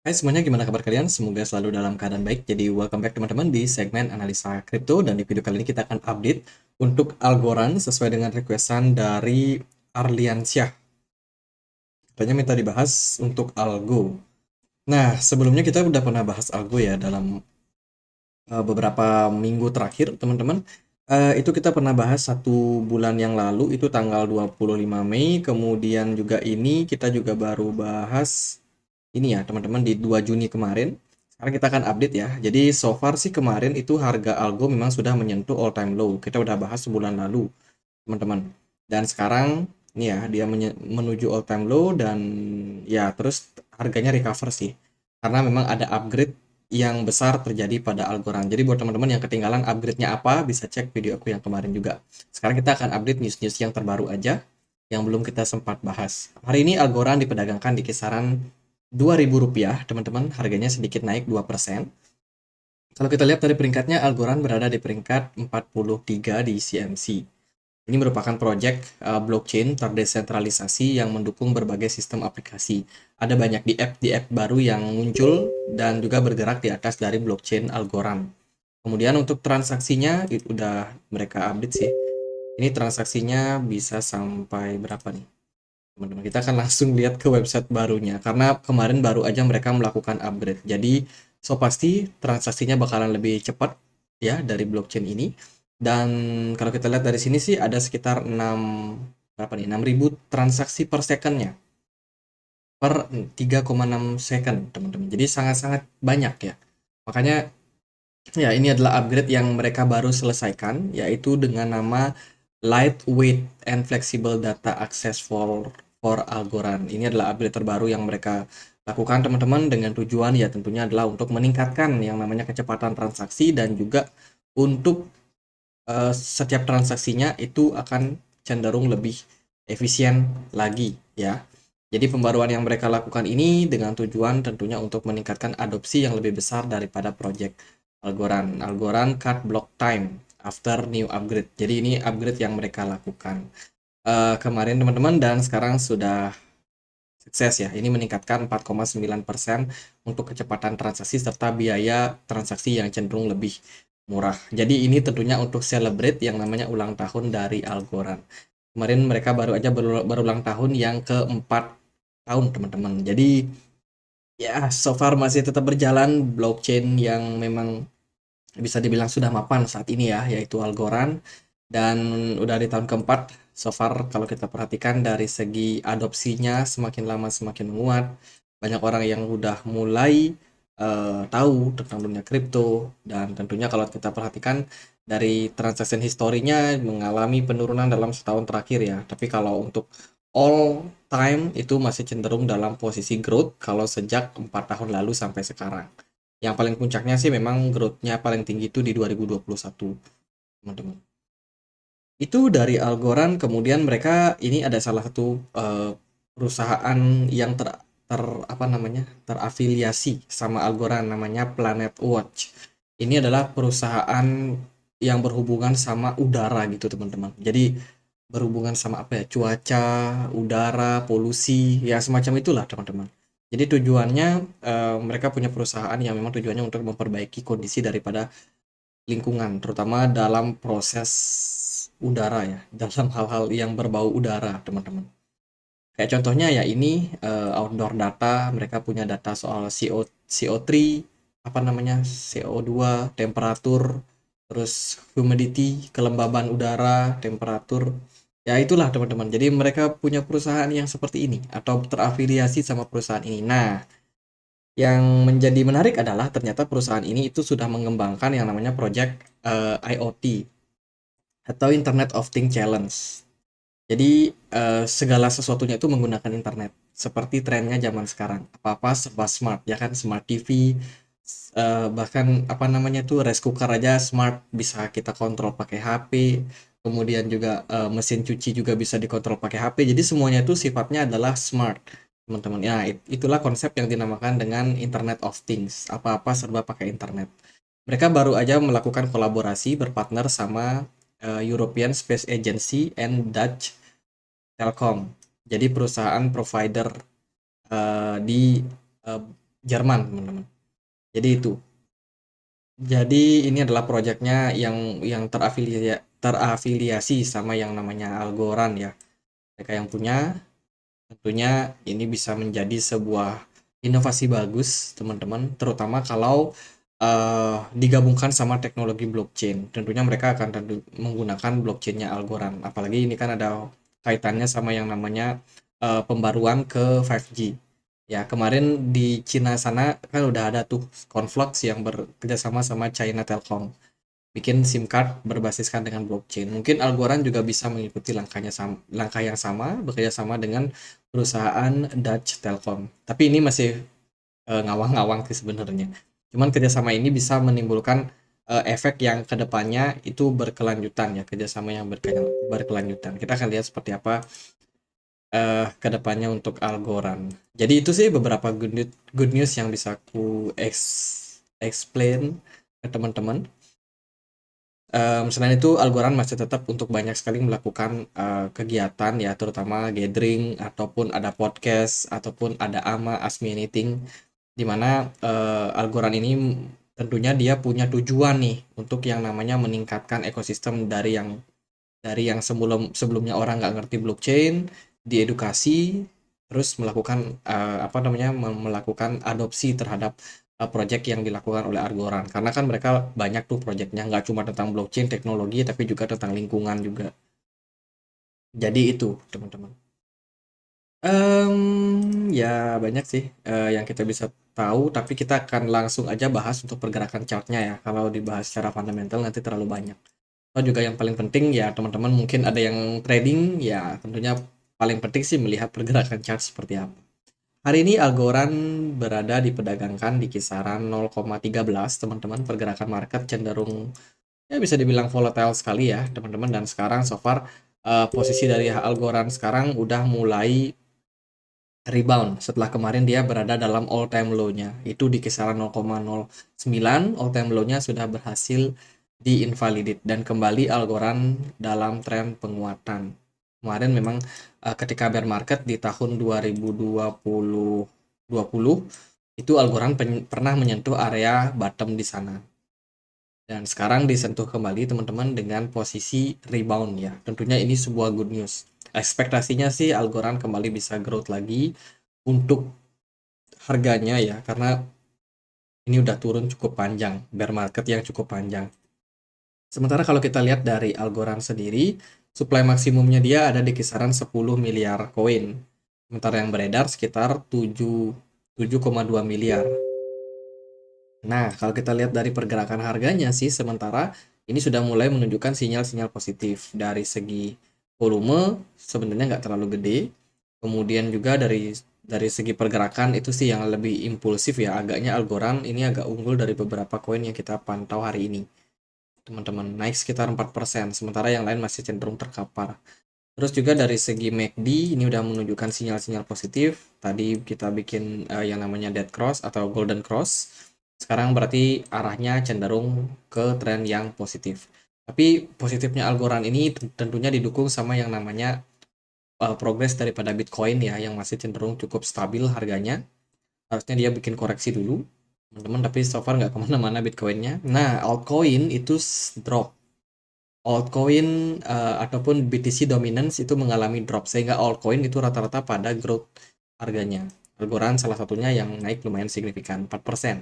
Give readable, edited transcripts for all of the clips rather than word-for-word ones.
Hai semuanya, gimana kabar kalian? Semoga selalu dalam keadaan baik. Jadi welcome back teman-teman di segmen analisa kripto, dan di video kali ini kita akan update untuk Algorand sesuai dengan requestan dari Arliansyah. Katanya minta dibahas untuk Algo. Nah, sebelumnya kita udah pernah bahas Algo ya dalam beberapa minggu terakhir, teman-teman. Itu kita pernah bahas 1 bulan yang lalu, itu tanggal 25 Mei. Kemudian juga ini kita juga baru bahas ini ya teman-teman di 2 Juni kemarin. Sekarang kita akan update ya. Jadi so far sih kemarin itu harga algo memang sudah menyentuh all time low. Kita udah bahas sebulan lalu, teman-teman. Dan sekarang ini ya dia menuju all time low, dan ya terus harganya recover sih. Karena memang ada upgrade yang besar terjadi pada Algorand. Jadi buat teman-teman yang ketinggalan upgrade-nya apa, bisa cek video aku yang kemarin juga. Sekarang kita akan update news-news yang terbaru aja yang belum kita sempat bahas. Hari ini Algorand diperdagangkan di kisaran Rp2.000, teman-teman. Harganya sedikit naik 2%. Kalau kita lihat dari peringkatnya, Algorand berada di peringkat 43 di CMC. Ini merupakan proyek blockchain terdesentralisasi yang mendukung berbagai sistem aplikasi. Ada banyak di app baru yang muncul dan juga bergerak di atas dari blockchain Algorand. Kemudian untuk transaksinya itu udah mereka update sih. Ini transaksinya bisa sampai berapa nih? Teman-teman, kita akan langsung lihat ke website barunya karena kemarin baru aja mereka melakukan upgrade. Jadi, so pasti transaksinya bakalan lebih cepat ya dari blockchain ini. Dan kalau kita lihat dari sini sih ada sekitar 6 berapa nih? 6.000 transaksi per secondnya. Per 3,6 second, teman-teman. Jadi sangat-sangat banyak ya. Makanya ya ini adalah upgrade yang mereka baru selesaikan, yaitu dengan nama Lightweight and Flexible Data Access for Algorand. Ini adalah upgrade terbaru yang mereka lakukan, teman-teman, dengan tujuan ya tentunya adalah untuk meningkatkan yang namanya kecepatan transaksi, dan juga untuk setiap transaksinya itu akan cenderung lebih efisien lagi ya. Jadi pembaruan yang mereka lakukan ini dengan tujuan tentunya untuk meningkatkan adopsi yang lebih besar daripada project Algorand. Algorand cut block time after new upgrade. Jadi ini upgrade yang mereka lakukan kemarin, teman-teman, dan sekarang sudah sukses ya. Ini meningkatkan 4,9% untuk kecepatan transaksi serta biaya transaksi yang cenderung lebih murah. Jadi ini tentunya untuk celebrate yang namanya ulang tahun dari Algorand. Kemarin mereka baru aja berulang tahun yang keempat tahun, teman-teman. Jadi ya so far masih tetap berjalan blockchain yang memang bisa dibilang sudah mapan saat ini ya, yaitu Algorand. Dan udah di tahun keempat, so far kalau kita perhatikan dari segi adopsinya semakin lama semakin menguat. Banyak orang yang udah mulai tahu tentang dunia kripto, dan tentunya kalau kita perhatikan dari transaction historinya mengalami penurunan dalam setahun terakhir ya. Tapi kalau untuk all time itu masih cenderung dalam posisi growth kalau sejak 4 tahun lalu sampai sekarang. Yang paling puncaknya sih memang growth-nya paling tinggi itu di 2021, teman-teman. Itu dari Algorand. Kemudian mereka ini ada salah satu perusahaan yang apa namanya, terafiliasi sama Algorand, namanya Planet Watch. Ini adalah perusahaan yang berhubungan sama udara gitu, teman-teman. Jadi berhubungan sama apa ya, cuaca, udara, polusi, ya semacam itulah, teman-teman. Jadi tujuannya mereka punya perusahaan yang memang tujuannya untuk memperbaiki kondisi daripada lingkungan, terutama dalam proses udara ya, dalam hal-hal yang berbau udara, teman-teman. Kayak contohnya ya ini outdoor data, mereka punya data soal CO3, apa namanya, CO2, temperatur, terus humidity, kelembaban udara, temperatur. Ya itulah, teman-teman. Jadi mereka punya perusahaan yang seperti ini atau terafiliasi sama perusahaan ini. Nah, yang menjadi menarik adalah ternyata perusahaan ini itu sudah mengembangkan yang namanya project IoT atau Internet of Things Challenge. Jadi segala sesuatunya itu menggunakan internet. Seperti trennya zaman sekarang. Apa-apa serba smart, ya kan? Smart TV, bahkan apa namanya tuh rice cooker aja smart, bisa kita kontrol pakai HP. Kemudian juga mesin cuci juga bisa dikontrol pakai HP. Jadi semuanya itu sifatnya adalah smart, teman-teman. Ya, itulah konsep yang dinamakan dengan Internet of Things. Apa-apa serba pakai internet. Mereka baru aja melakukan kolaborasi berpartner sama European Space Agency and Dutch Telkom. Jadi perusahaan provider di Jerman, teman-teman. Jadi itu. Jadi ini adalah proyeknya yang terafiliasi sama yang namanya Algorand ya. Mereka yang punya, tentunya ini bisa menjadi sebuah inovasi bagus, teman-teman, terutama kalau digabungkan sama teknologi blockchain. Tentunya mereka akan menggunakan blockchainnya Algorand. Apalagi ini kan ada kaitannya sama yang namanya pembaruan ke 5G. Ya, kemarin di Cina sana kan udah ada tuh Conflux yang bekerja sama sama China Telkom bikin SIM card berbasiskan dengan blockchain. Mungkin Algorand juga bisa mengikuti langkah yang sama, bekerja sama dengan perusahaan Dutch Telkom. Tapi ini masih ngawang-ngawang sih sebenarnya. Cuman kerjasama ini bisa menimbulkan efek yang kedepannya itu berkelanjutan ya, kerjasama yang berkelanjutan. Kita akan lihat seperti apa kedepannya untuk Algorand. Jadi itu sih beberapa good news yang bisa aku explain ke teman-teman. Selain itu, Algorand masih tetap untuk banyak sekali melakukan kegiatan ya, terutama gathering ataupun ada podcast ataupun ada Ask Me Anything, di mana Algorand ini tentunya dia punya tujuan nih untuk yang namanya meningkatkan ekosistem dari yang sebelumnya orang nggak ngerti blockchain, diedukasi, terus melakukan apa namanya melakukan adopsi terhadap project yang dilakukan oleh Algorand. Karena kan mereka banyak tuh projectnya, nggak cuma tentang blockchain teknologi, tapi juga tentang lingkungan juga. Jadi itu, teman-teman. Ya banyak sih yang kita bisa tahu, tapi kita akan langsung aja bahas untuk pergerakan chartnya ya. Kalau dibahas secara fundamental nanti terlalu banyak. Atau juga yang paling penting ya teman-teman mungkin ada yang trading ya tentunya paling penting sih melihat pergerakan chart seperti apa. Hari ini Algorand berada diperdagangkan di kisaran 0,13 teman-teman, pergerakan market cenderung ya bisa dibilang volatile sekali ya teman-teman, dan sekarang so far posisi dari Algorand sekarang udah mulai rebound setelah kemarin dia berada dalam all time low-nya itu di kisaran 0,09. All time low-nya sudah berhasil diinvalidate dan kembali Algorand dalam tren penguatan. Kemarin memang ketika bear market di tahun 2020 itu Algorand pernah menyentuh area bottom di sana. Dan sekarang disentuh kembali teman-teman dengan posisi rebound ya. Tentunya ini sebuah good news. Ekspektasinya sih Algorand kembali bisa growth lagi untuk harganya ya, karena ini udah turun cukup panjang, bear market yang cukup panjang. Sementara kalau kita lihat dari Algorand sendiri, supply maksimumnya dia ada di kisaran 10 miliar koin. Sementara yang beredar sekitar 7,2 miliar. Nah, kalau kita lihat dari pergerakan harganya sih, sementara ini sudah mulai menunjukkan sinyal-sinyal positif. Dari segi volume, sebenarnya nggak terlalu gede. Kemudian juga dari segi pergerakan itu sih yang lebih impulsif ya. Agaknya Algorand ini agak unggul dari beberapa koin yang kita pantau hari ini. Teman-teman, naik sekitar 4%, sementara yang lain masih cenderung terkapar. Terus juga dari segi MACD, ini udah menunjukkan sinyal-sinyal positif. Tadi kita bikin yang namanya dead cross atau golden cross. Sekarang berarti arahnya cenderung ke tren yang positif. Tapi positifnya Algorand ini tentunya didukung sama yang namanya progres daripada Bitcoin ya, yang masih cenderung cukup stabil harganya. Harusnya dia bikin koreksi dulu, teman-teman, tapi so far nggak kemana-mana Bitcoinnya. Nah, altcoin itu drop. Altcoin ataupun BTC dominance itu mengalami drop, sehingga altcoin itu rata-rata pada growth harganya. Algorand salah satunya yang naik lumayan signifikan, 4%.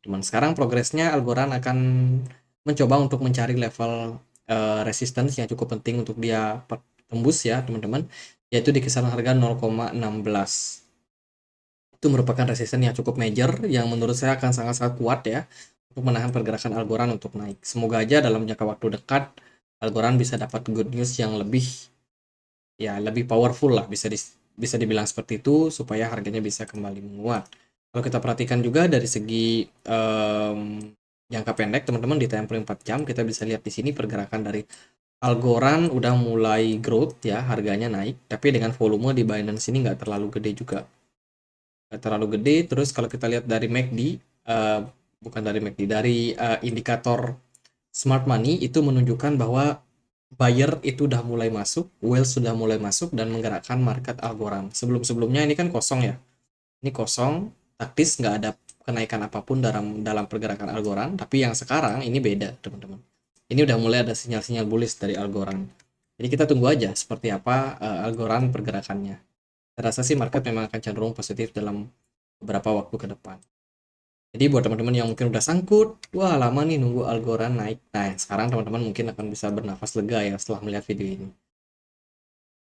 Cuman sekarang progresnya Algorand akan mencoba untuk mencari level resistance yang cukup penting untuk dia tembus ya teman-teman, yaitu di kisaran harga 0,16. Itu merupakan resisten yang cukup major yang menurut saya akan sangat-sangat kuat ya untuk menahan pergerakan Algorand untuk naik. Semoga aja dalam jangka waktu dekat Algorand bisa dapat good news yang lebih powerful lah, bisa dibilang seperti itu supaya harganya bisa kembali menguat. Kalau kita perhatikan juga dari segi jangka pendek teman-teman, di time frame 4 jam kita bisa lihat di sini pergerakan dari Algorand udah mulai growth ya, harganya naik, tapi dengan volume di Binance ini nggak terlalu gede juga. Nggak terlalu gede. Terus kalau kita lihat dari MACD, bukan dari MACD, dari indikator Smart Money itu menunjukkan bahwa buyer itu udah mulai masuk, whale sudah mulai masuk dan menggerakkan market Algorand. Sebelum-sebelumnya ini kan kosong ya. Ini kosong, taktis, nggak ada kenaikan apapun dalam pergerakan Algorand. Tapi yang sekarang ini beda, teman-teman. Ini udah mulai ada sinyal-sinyal bullish dari Algorand. Jadi kita tunggu aja seperti apa Algorand pergerakannya. Saya rasa sih market memang akan cenderung positif dalam beberapa waktu ke depan. Jadi buat teman-teman yang mungkin udah sangkut, wah lama nih nunggu Algorand naik. Nah, sekarang teman-teman mungkin akan bisa bernafas lega ya setelah melihat video ini.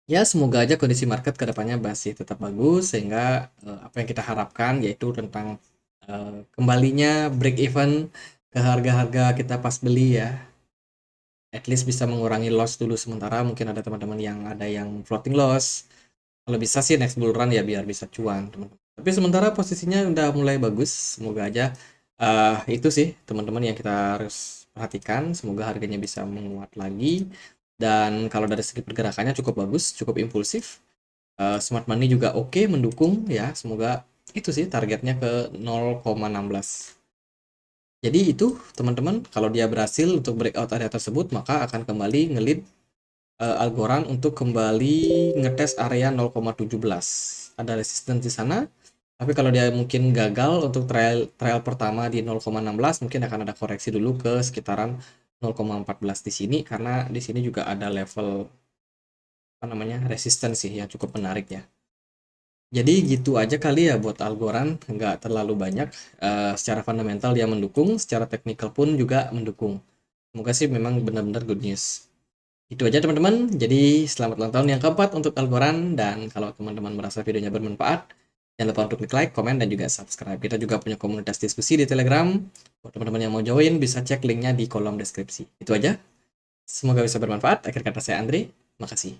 Ya, semoga aja kondisi market ke depannya masih tetap bagus sehingga apa yang kita harapkan yaitu tentang kembalinya break even ke harga-harga kita pas beli ya. At least bisa mengurangi loss dulu sementara, mungkin ada teman-teman yang ada yang floating loss. Kalau bisa sih next bull run ya biar bisa cuan, teman-teman. Tapi sementara posisinya udah mulai bagus. Semoga aja itu sih teman-teman yang kita harus perhatikan. Semoga harganya bisa menguat lagi. Dan kalau dari segi pergerakannya cukup bagus, cukup impulsif. Smart money juga oke, mendukung ya. Semoga itu sih targetnya ke 0,16. Jadi itu teman-teman, kalau dia berhasil untuk breakout area tersebut, maka akan kembali ngelit Algorand untuk kembali ngetes area 0,17. Ada resistance di sana. Tapi kalau dia mungkin gagal untuk trial pertama di 0,16, mungkin akan ada koreksi dulu ke sekitaran 0,14 di sini karena di sini juga ada level apa namanya resistance sih yang cukup menarik ya. Jadi gitu aja kali ya buat Algorand, nggak terlalu banyak. Secara fundamental dia mendukung, secara teknikal pun juga mendukung. Semoga sih memang benar-benar good news. Itu aja teman-teman, jadi selamat ulang tahun yang keempat untuk Algorand, dan kalau teman-teman merasa videonya bermanfaat, jangan lupa untuk klik like, komen, dan juga subscribe. Kita juga punya komunitas diskusi di Telegram. Buat teman-teman yang mau join, bisa cek linknya di kolom deskripsi. Itu aja, semoga bisa bermanfaat. Akhir kata saya Andre, makasih.